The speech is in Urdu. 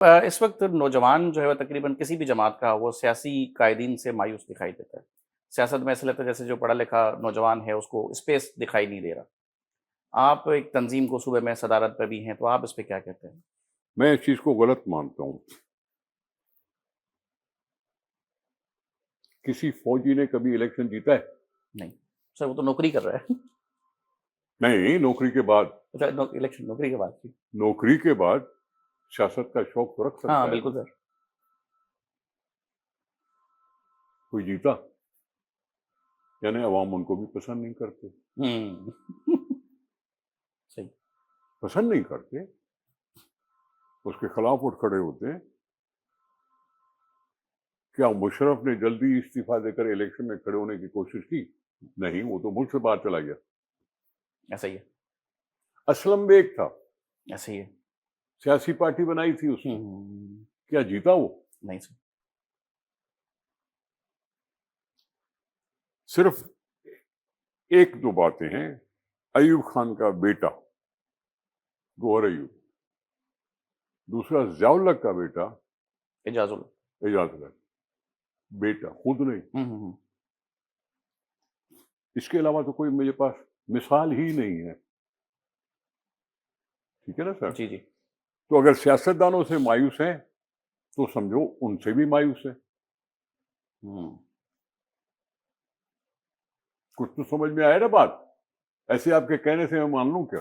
اس وقت نوجوان جو ہے وہ تقریباً کسی بھی جماعت کا وہ سیاسی قائدین سے مایوس دکھائی دیتا ہے۔ سیاست میں ایسا لگتا ہے جیسے جو پڑھا لکھا نوجوان ہے اس کو اسپیس دکھائی نہیں دے رہا۔ آپ ایک تنظیم کو صوبے میں صدارت پہ بھی ہیں، تو آپ اس پہ کیا کہتے ہیں؟ میں اس چیز کو غلط مانتا ہوں۔ کسی فوجی نے کبھی الیکشن جیتا ہے؟ نہیں سر، وہ تو نوکری کر رہا ہے۔ نہیں، نوکری کے بعد۔ اچھا، الیکشن نوکری کے بعد کی۔ نوکری کے بعد سیاست کا شوق تو رکھ ہاں سکتا ہے۔ بالکل سر۔ کوئی جیتا؟ یعنی عوام ان کو بھی پسند نہیں کرتے۔ صحیح۔ پسند نہیں کرتے، اس کے خلاف اٹھ کھڑے ہوتے ہیں۔ کیا مشرف نے جلدی استعفیٰ دے کر الیکشن میں کھڑے ہونے کی کوشش کی؟ نہیں، وہ تو ملک سے باہر چلا گیا۔ ایسا ہی ہے۔ اسلم بیگ تھا، ایسا ہی ہے۔ سیاسی پارٹی بنائی تھی اس نے، کیا جیتا وہ؟ نہیں سر۔ صرف ایک دو باتیں ہیں۔ ایوب خان کا بیٹا گوہر ایوب، دوسرا ضیاء الحق کا بیٹا اعجاز اللہ۔ اعجاز الحق، بیٹا خود نہیں۔ اس کے علاوہ تو کوئی میرے پاس مثال ہی نہیں ہے۔ ٹھیک ہے نا سر؟ جی جی۔ تو اگر سیاستدانوں سے مایوس ہیں تو سمجھو ان سے بھی مایوس ہے۔ کچھ تو سمجھ میں آئے نا بات؟ ایسے آپ کے کہنے سے میں مان لوں کیا؟